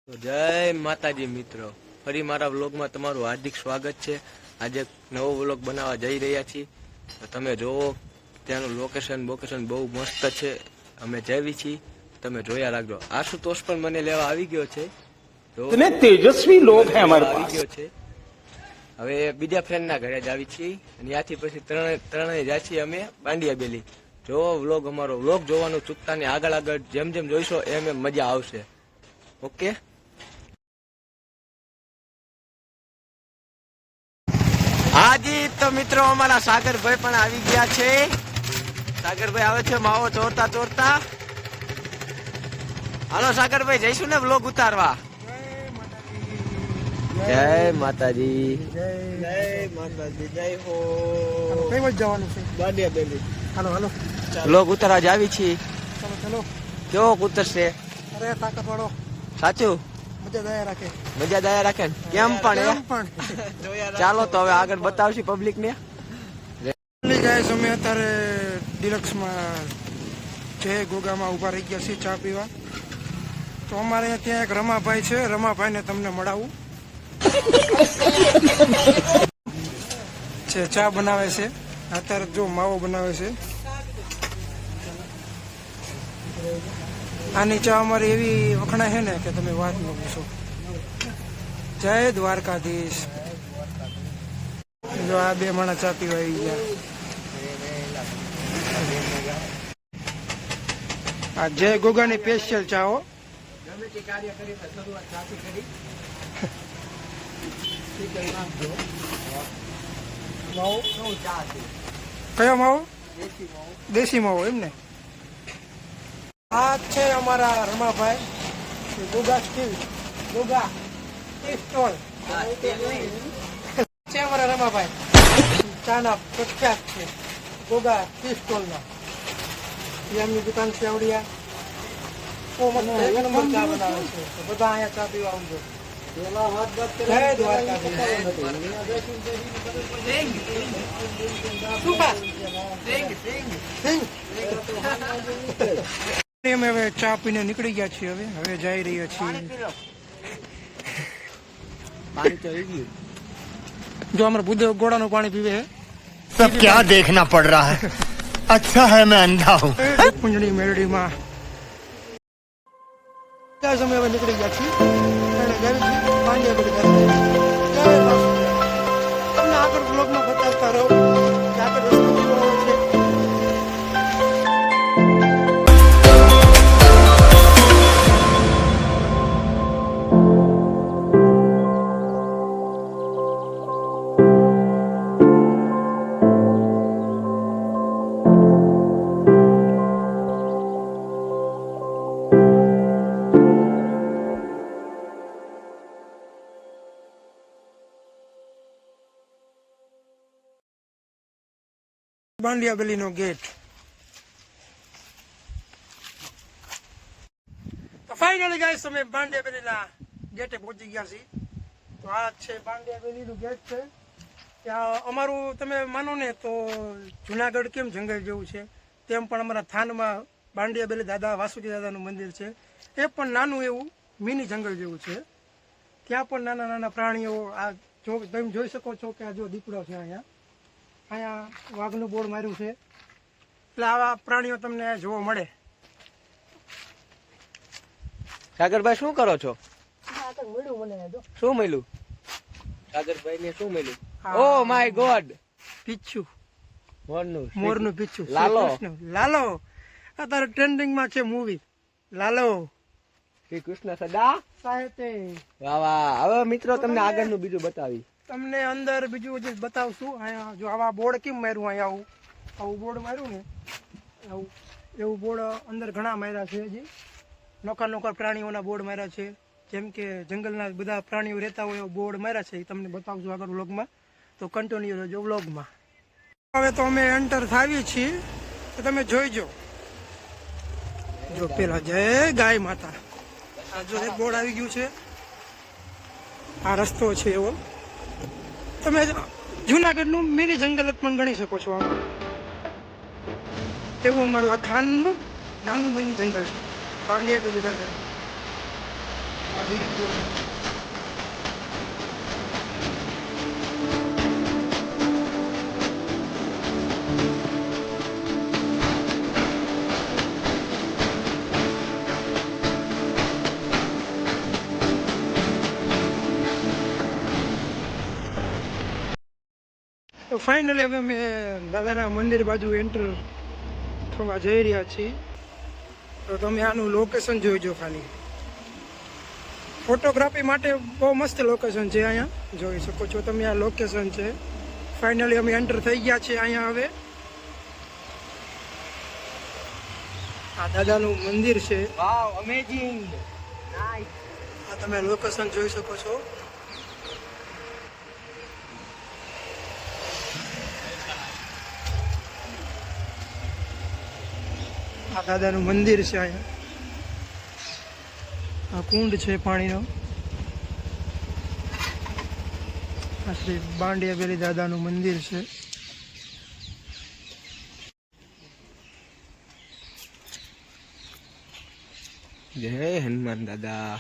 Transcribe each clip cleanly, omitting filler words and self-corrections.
તો જય માતાજી મિત્રો, ફરી મારા વ્લોગમાં તમારું હાર્દિક સ્વાગત છે। આજે નવો વ્લોગ બનાવવા જઈ રહ્યા છીએ। તો તમે જોવો, ત્યાંનું લોકેશન બહુ મસ્ત છે। અમે જઈએ છીએ, તમે જોયા રાખજો। આશુતોષ પણ મને લેવા આવી ગયો છે। इतने तेजस्वी लोग हैं हमारे આવી पास। ગયો છે। હવે બીજા ફ્રેન્ડના ઘરે જ આવી છીએ અને ત્યાંથી પછી ત્રણેય જાય છીએ અમે બાંડિયા બેલી। જો અમારો વ્લોગ જોવાનું ચૂકતા નહીં। આગળ જેમ જોઈશો એમ મજા આવશે। ઓકે, હાજી તો મિત્રો અમારા સાગરભાઈ પણ આવી ગયા છે। સાગરભાઈ આવે છે માવો ચોરતા। હાલો સાગરભાઈ, જઈશું ને વ્લોગ ઉતારવા। જય માતાજી, જય હો। કઈ બાજુ જવાનું છે? બાંડિયા બેલી હાલો વ્લોગ ઉતારવા જ આવી છીએ। ચલો કેવો ઉતરશે? અરે તાકાત વાળો, સાચું મજા દયા રાખે। મજા દયા રાખે ને? કેમ પણ ચાલો તો હવે આગળ બતાવશું પબ્લિક ને। ગાઈસ, અમે અત્યારે ડિલક્સમાં જય ગોગામાં ઉભા રહી ગયા છીએ ચા પીવા। તો અમારે ત્યાં એક રમાભાઈ છે, રમાભાઈને તમને મળાવું છે। ચા બનાવે છે અત્યારે, જો માવો બનાવે છે। આની ચા અમારી એવી વખણાય છે ને કે તમે વાત ન પૂછો। જય દ્વારકાધીશ। જો આ બે માણસ ચા પીવા આવી ગયા। આ જય ગોગાની સ્પેશિયલ ચા હો। કયો માવો? દેશી માવો એમ ને? આ છે અમારા Ramabhai, Goga steel, Goga tea stall છે અમારા રમાભાઈ। ચાના પ્રખ્યાત છે ગોગા ટી સ્ટોલના। એમની દુકાન છે આવડિયા। બહુ મસ્ત એક નંબર ચા બનાવે છે। તો બધા અહીંયા ચા પીવા આવજો। જય દ્વારકાધીશ। અમે હવે ચા પીને નીકળી ગયા છીએ। હવે જઈ રહ્યા છીએ। જો અમારા બુદ્ધ ગોળાનું પાણી પીવે છે। सब क्या देखना पड़ रहा है। अच्छा है मैं अंधा हूँ। કુંજણી મેરડીમાં અમે હવે નીકળી ગયા છીએ। તમને આગળ બ્લોગમાં બતાવતા રહો કે આગળ રસ્તો કેવો છે। બાંડિયા ગલીનો ગેટ। તો ફાઇનલી ગાઈસ, અમે બાંડિયા ગલીના ગેટે પહોંચી ગયા છીએ। તો આ છે બાંડિયા ગલીનું ગેટ છે। ત્યાં અમારું તમે માનો ને તો જુનાગઢ કેમ જંગલ જેવું છે, તેમ પણ અમારા થાનમાં બાંડિયા બેલી દાદા વાસુકી દાદાનું મંદિર છે। એ પણ નાનું એવું મિની જંગલ જેવું છે। ત્યાં પણ નાના પ્રાણીઓ, આ જો તમે જોઈ શકો છો કે આ જો દીપડો છે। અહીંયા વાઘનું બોર્ડ માર્યું છે, એટલે આવા પ્રાણીઓ તમને જોવા મળે। સાગરભાઈ શું કરો છો? મળ્યું મને શું મળ્યું સાગરભાઈ ને? શું મળ્યું? ઓ માય ગોડ, પીછું, મોરનું પીછું, લાલો અત્યારે ટ્રેન્ડિંગમાં છે મૂવી લાલો। શ્રી કૃષ્ણ સદા સાહેતે। વાહ। હવે મિત્રો તમને આગળનું બીજું બતાવી। તમને અંદર બીજું જે બતાવશું। અહીંયા જો આવા બોર્ડ કેમ માર્યું, અહીંયા આવું બોર્ડ માર્યું ને, એવું બોર્ડ અંદર ઘણા માર્યા છે। હજી નોખા પ્રાણીઓના બોર્ડ માર્યા છે। જેમ કે જંગલના બધા પ્રાણીઓ રહેતા હોય એવા બોર્ડ માર્યા છે। એ તમને બતાવજો આગળ વ્લોગમાં, તો કન્ટિન્યુ રહેજો વ્લોગમાં। હવે તો અમે એન્ટર થાવી છીએ, તો તમે જોઈજો। જો પેલા જય ગાય માતા, આ જો એક બોર્ડ આવી ગયું છે। આ રસ્તો છે એવો। તમે જુનાગઢનું મિની જંગલ પણ ગણી શકો છો। એવું અમારું આ ખાનનું નાનું મિની જંગલ છે। બાંડિયા બેલી જંગલ। તો ફાઇનલી હવે અમે દાદાના મંદિર બાજુ એન્ટર થવા જઈ રહ્યા છીએ. તો તમે આનું લોકેશન જોઈજો. ખાલી ફોટોગ્રાફી માટે બહુ મસ્ત લોકેશન છે. અહીંયા જોઈ શકો છો તમે, આ લોકેશન છે. ફાઇનલી અમે એન્ટર થઈ ગયા છીએ અહીંયા. હવે આ દાદાનું મંદિર છે. વાવ, અમેઝિંગ, નાઈસ. આ તમે લોકેશન જોઈ શકો છો. આ દાદાનું મંદિર છે. અહીંયા આ કુંડ છે પાણીનો. આ શ્રી બાંડિયાબેલી દાદાનું મંદિર છે. જય હનુમાન દાદા.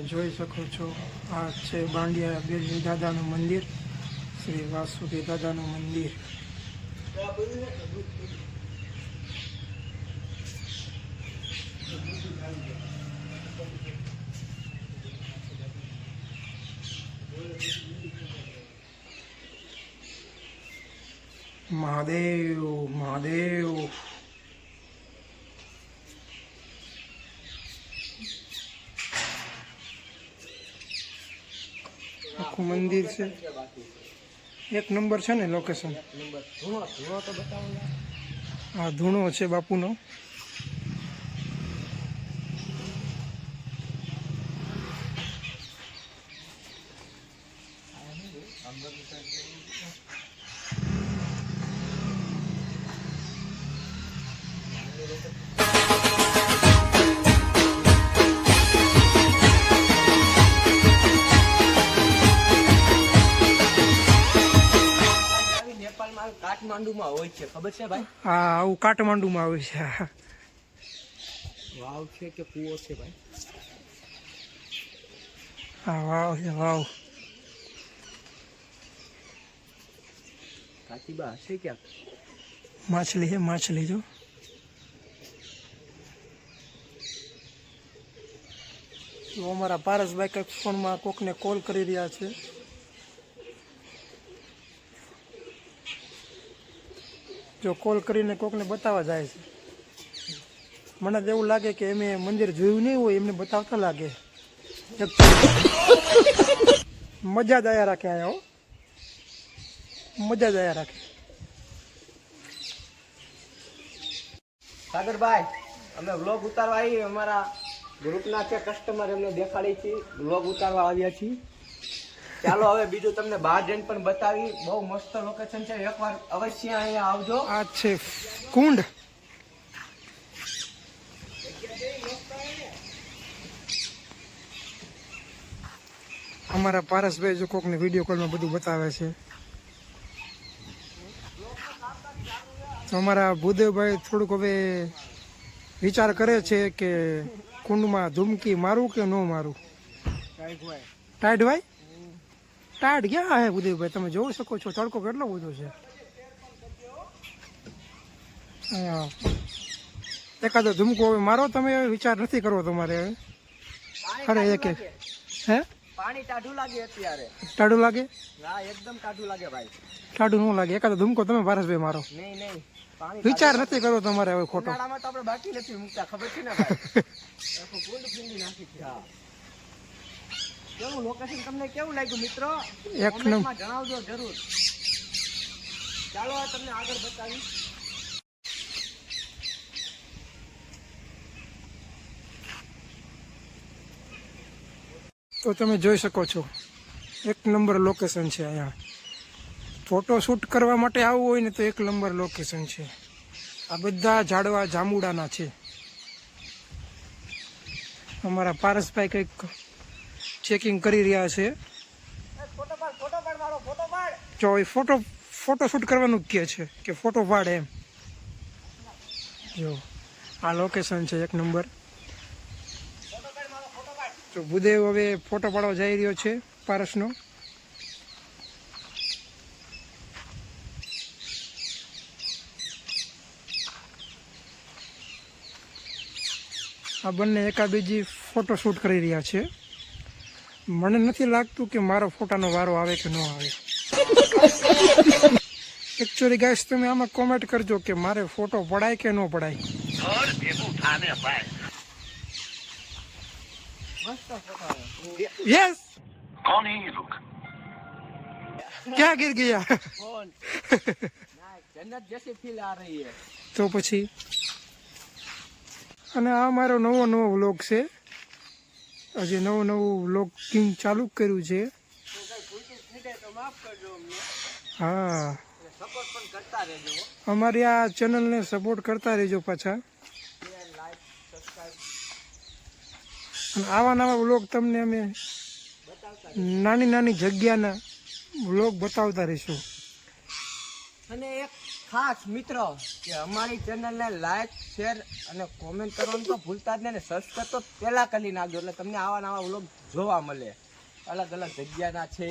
જોઈ શકો છો આ છે બાંડિયાબેલી દાદાનું મંદિર, શ્રી વાસુકી દાદાનું મંદિર. મહાદેવ મહાદેવ. આખું મંદિર છે. એક નંબર છે ને લોકેશન. આ ધૂણો છે બાપુનો. કાઠમાંડુમાં હોય છે, ખબર છે ભાઈ? હા, આવું કાઠમાંડુમાં આવે છે. વાવ છે કે કૂવો છે ભાઈ? હા, વાવ છે, વાવ. કાચીબા હશે ક્યાંક. માછલી છે, માછલી. જો તો અમારા પારસભાઈ કંઈક ફોનમાં કોકને કોલ કરી રહ્યા છે. જો કોલ કરીને કોકને બતાવવા જાય છે. મને તો એવું લાગે કે એમે મંદિર જોયું નહીં હોય, એમને બતાવતા લાગે. મજા જ આયા રાખે અહીંયા. મજા જ આયા રાખે. સાગરભાઈ, અમે વ્લોગ ઉતારવા આવી, અમારા ગ્રુપના છે કસ્ટમર, એમને દેખાડી છે, વ્લોગ ઉતારવા આવ્યા છીએ. ચાલો હવે બીજું તમને બહાર જઈને પણ બતાવી. બહુ મસ્ત લોકેશન છે, એકવાર અવશ્ય અહીંયા આવજો. આ છે કુંડ. અમારા પારસભાઈ જો કોકને વિડીયો કોલમાં બધું બતાવે છે. તો અમારા ભૂદેવભાઈ થોડુંક હવે વિચાર કરે છે કે કુંડમાં ધૂમકી મારું કે ન મારું. ટાઈડ ભાઈ, ટાઈડ ક્યાં હે ભૂદેવભાઈ? તમે જોઈ શકો છો તડકો કેટલો બધો છે. એકાદો ધૂમકો હવે મારો. તમે વિચાર નથી કરવો તમારે હવે. અરે એક હે પાણી ટાઢું લાગે અત્યારે. ટાઢું લાગે? હા, એકદમ ટાઢું લાગે ભાઈ. ટાઢું ન લાગે. એકાદો ધૂમકો તમે પારસભાઈ મારો. નહીં નહીં, પાણી વિચાર નથી કરવો તમારે હવે ખોટો. ઉનાળામાં તો આપણે બાકી નથી મૂકતા, ખબર છે ને ભાઈ? આખું કુંડ ફીંડી નાખી છે. હા, કેવું લોકેશન તમને કેવું લાગ્યું મિત્રો? એક કોમેન્ટમાં જણાવજો જરૂર. ચાલો તમને આગળ બતાવી. તો તમે જોઈ શકો છો એક નંબર લોકેશન છે. અહીંયા ફોટો શૂટ કરવા માટે આવવું હોય ને તો એક નંબર લોકેશન છે. આ બધા ઝાડવા જાંબુડાના છે. અમારા પારસભાઈ કંઈક ચેકિંગ કરી રહ્યા છે. જો એ ફોટો શૂટ કરવાનું જ કહે છે કે ફોટો પાડે એમ. જો આ લોકેશન છે એક નંબર. તો ભૂદેવ હવે ફોટો પાડવા જઈ રહ્યો છે પારસનો. આ બંને એકાબીજી ફોટો શૂટ કરી રહ્યા છે. મને નથી લાગતું કે મારો ફોટાનો વારો આવે કે ન આવે. એકચ્યુઅલી ગાઈસ તમે આમાં કોમેન્ટ કરજો કે મારે ફોટો પડાય કે ન પડાય. यस कौन है ये लोग? क्या गिर गया फोन जन्नत जैसी फील आ रही है. તો પછી અને આ મારો નવો વ્લોગ છે. હજી નવું વ્લોગિંગ ચાલુ કર્યું છે. તો માફ કરજો અમને, હા સપોર્ટ પણ કરતા રહેજો. અમારી આ ચેનલને સપોર્ટ કરતા રહેજો પાછા. લાઈક સબસ્ક્રાઇબ અને આવા નવા વ્લોગ તમને અમે નાની જગ્યાના વ્લોગ બતાવતા રહીશું. અને એક ખાસ મિત્રો કે અમારી ચેનલને લાઈક શેર અને કોમેન્ટ કરવાનું તો ભૂલતા જ નહીં, અને સબસ્ક્રાઇબ તો પહેલાં કરી નાખજો એટલે તમને આવા નવા વ્લોગ જોવા મળે. અલગ જગ્યાના છે,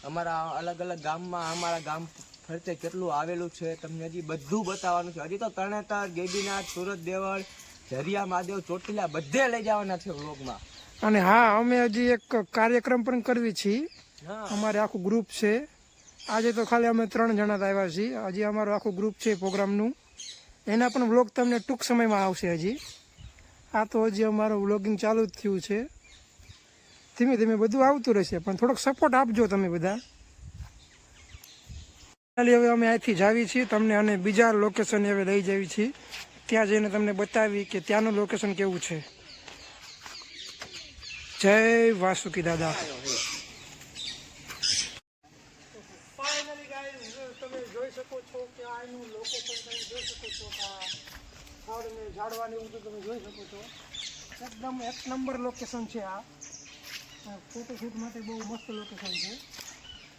અમારા અલગ ગામમાં, અમારા ગામ ફરતે કેટલું આવેલું છે તમને હજી બધું બતાવવાનું છે. હજી તો તરણેતર, ગેબીનાથ, સુરત દેવળ, ઝરિયા મહાદેવ, ચોટીલા બધે લઈ જવાના છે વ્લોગમાં. અને હા અમે હજી એક કાર્યક્રમ પણ કરવી છીએ. હા અમારે આખું ગ્રુપ છે. આજે તો ખાલી અમે 3 જણા જ આવ્યા છીએ. હજી અમારું આખું ગ્રુપ છે પ્રોગ્રામનું. એના પણ વ્લોગ તમને ટૂંક સમયમાં આવશે. હજી આ તો હજી અમારું વ્લોગિંગ ચાલુ જ થયું છે. ધીમે બધું આવતું રહેશે, પણ થોડોક સપોર્ટ આપજો તમે બધા. હવે અમે અહીંથી જાવી છીએ તમને અને બીજા લોકેશન હવે લઈ જવી છીએ. ત્યાં જઈને તમને બતાવી કે ત્યાંનું લોકેશન કેવું છે. જય વાસુકી દાદા. ફાઇનલી ગાઈસ તમે જોઈ શકો છો કે આનું લોકેશન તમે જોઈ શકો છો. ઝાડવાની એવું તમે જોઈ શકો છો. એકદમ એક નંબર લોકેશન છે આ. ફોટોશૂટ માટે બહુ મસ્ત લોકેશન છે.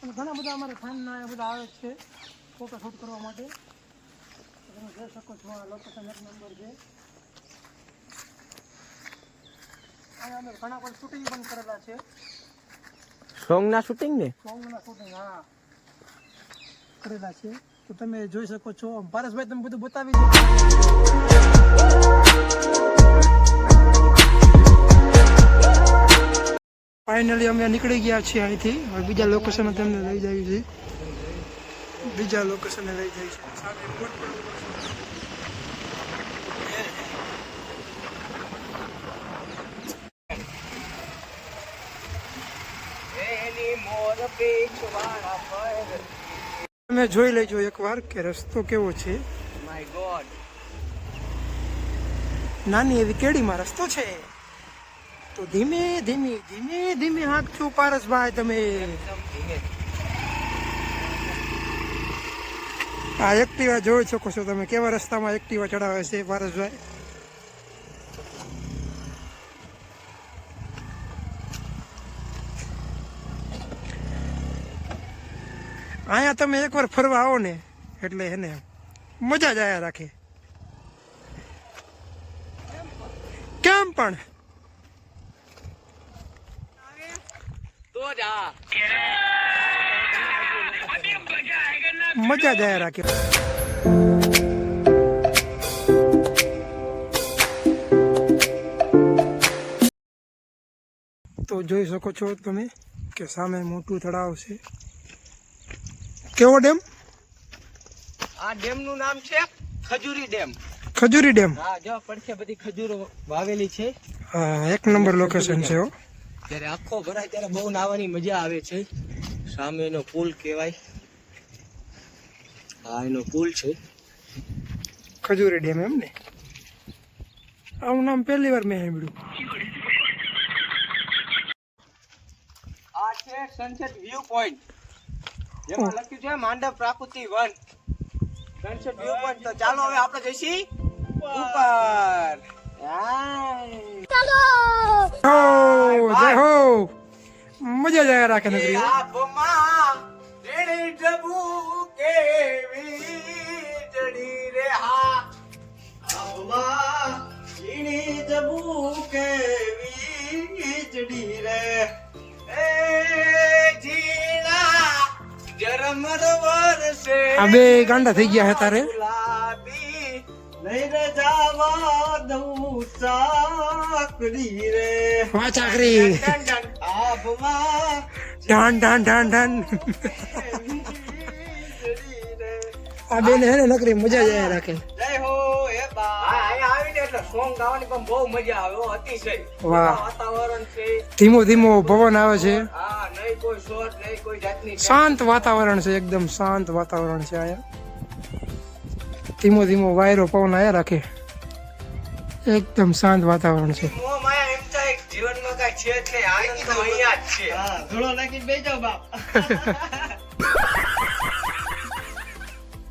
અને ઘણા બધા અમારા ફ્રેન્ડના બધા આવે છે ફોટોશૂટ કરવા માટે. તમે જોઈ શકો છો આ લોકેશન એક નંબર છે. અહીંયા અમે ઘણા પણ શૂટિંગ પણ કરેલા છે. સોંગના શૂટિંગ ને સોંગના શૂટિંગ હા કરેલા છે. તો તમે જોઈ શકો છો. પારસભાઈ તમે બધું બતાવી દો. ફાઇનલી અમે નીકળી ગયા છીએ અહીંથી. હવે બીજા લોકેશને તમને લઈ જઈએ છીએ. બીજા લોકેશને લઈ જઈએ છીએ. સામે બોટ પણ તમે જોઈ લેજો એકવાર કે રસ્તો કેવો છે. માય ગોડ, નાની એવી કેડીમાં રસ્તો છે. તો ધીમે હાંકજો પારસભાઈ તમે. આ એક્ટિવા જોઈ શકો છો તમે કેવા રસ્તામાં એક્ટિવા ચડાવે છે પારસભાઈ. અહીંયા તમે એકવાર ફરવા આવો ને એટલે એને મજા જ આયા રાખે. કેમ પણ તો જા મજા જ આયા રાખે. તો જોઈ શકો છો તમે કે સામે મોટું તળાવ છે. કેવો ડેમ? આ ડેમ નું નામ છે ખજૂરી ડેમ. ખજૂરી ડેમ. હા જો પડખે બધી ખજૂરો વાવેલી છે. હા એક નંબર લોકેશન છે. જ્યારે આખો ભરાય ત્યારે બહુ નાવાની મજા આવે છે. સામે એનો પુલ કહેવાય. હા એનો પુલ છે ખજૂરી ડેમ એમ ને. આવું નામ પહેલી વાર મેં સાંભળ્યું. આ છે સનસેટ વ્યૂ પોઈન્ટ, જેમાં લખ્યું છે માંડવ પ્રાકૃતિક વન સનસેટ વ્યૂ પોઈન્ટ. તો ચાલો હવે આપણે જઈશી ઉપર. જય હો મજા જ આવ્યા રાખે નગરી આબમાં ઝીણી ઢબુ કેવી જડી રે હા આબમાં ઝીણી ઢબુ કેવી જડી રે એ ઝીણા જરમર વરસે આ બે ગાંડા થઈ ગયા હે તારે ગુલાબી નહીં રે જાવા દઉં ચાકરી રે વાહ ચાકરી આબમાં ઢાન ઢાન ઢાન ઢાન આ બેન હે ને નકરી મજા જ આવ્યા રાખે જય હો એ બા અહીંયા આવીને એટલે સોંગ ગાવાની પણ બહુ મજા આવે હો, અતિશય વાહ. વાતાવરણ છે ધીમો ધીમો પવન આવે છે હા નહીં કોઈ શોર નહીં કોઈ જાતની શાંત વાતાવરણ છે એકદમ શાંત વાતાવરણ છે અહીંયા ધીમો ધીમો વાયરો પવન આયા રાખે એકદમ શાંત વાતાવરણ છે મોહ માયા એમ થાય કે જીવનમાં કાંઈ છે જ નહીં આનંદ તો અહીંયા જ છે હા ધૂળો નાખીને બેસી જાઓ બાપ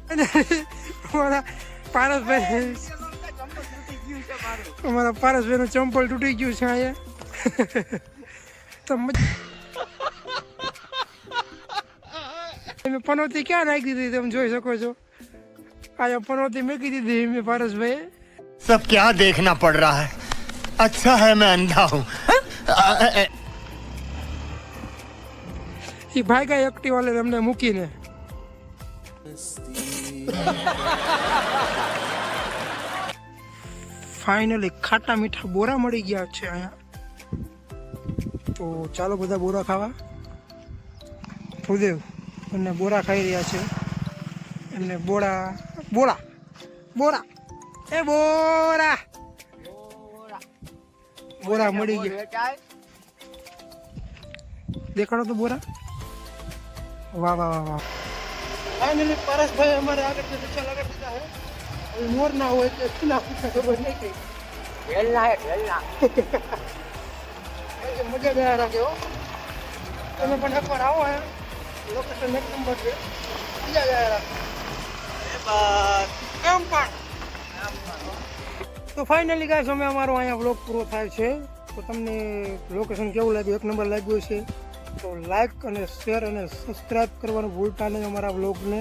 અમારા પારસભાઈ અમારા પારસભાઈ નું ચંપલ તૂટી ગયું છે અહીંયા તો મેં પનોતી ક્યાં નાખી દીધી તમે જોઈ શકો છો અહીંયા પનોતી મૂકી દીધી મેં પારસભાઈ सब क्या देखना पड़ रहा है अच्छा है मैं अंधा हूँ એ ભાઈ ગઈ એક્ટિવા લઈને અમને મૂકીને ફાઇનલી ખાટા મીઠા બોરા મળી ગયા છે અહીંયા તો ચાલો બધા બોરા ખાવા ભૂદેવ એમને બોરા ખાઈ રહ્યા છે એમને બોરા બોરા બોરા એ બોરા બોરા મળી ગયા દેખાડો તો બોરા વાહ વાહ વાહ વાહ ફાઇનલી પરેશભાઈ અમારે આગળ ચાલ આગળ દીધા હે હવે મોર ના હોય તો ના ખબર નહીં કઈ વેલના હે વેલના મજા ગયા રાખે હો તમે પણ એકવાર આવો હે લોકેશન એક નંબર છે મજા ગયા રાખે કેમ પણ તો ફાઇનલી ગાઈસ અમે અમારો અહીંયા વ્લોગ પૂરો થાય છે તો તમને લોકેશન કેવું લાગ્યું એક નંબર લાગ્યું છે તો લાઈક અને શેર અને સબસ્ક્રાઈબ કરવાનું ભૂલતા નહીં અમારા વ્લોગને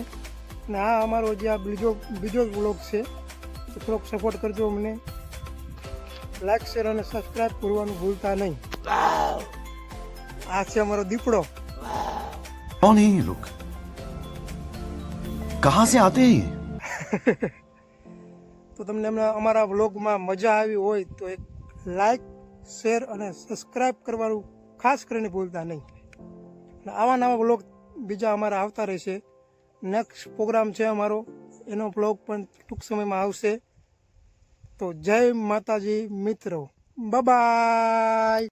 અને આ અમારો જે આ બીજો વ્લોગ છે તો થોડોક સપોર્ટ કરજો અમને લાઈક શેર અને સબસ્ક્રાઈબ કરવાનું ભૂલતા નહીં આ છે અમારો દીપડો कौन है ये लोग कहां से आते हैं ये તો તમને અમારા વ્લોગમાં મજા આવી હોય તો એક લાઈક શેર અને સબસ્ક્રાઈબ કરવાનું ખાસ કરીને ભૂલતા નહીં અને આવા નવા વ્લોગ બીજા અમારા આવતા રહેશે નેક્સ્ટ પ્રોગ્રામ છે અમારો એનો વ્લોગ પણ ટૂંક સમયમાં આવશે તો જય માતાજી મિત્રો બાય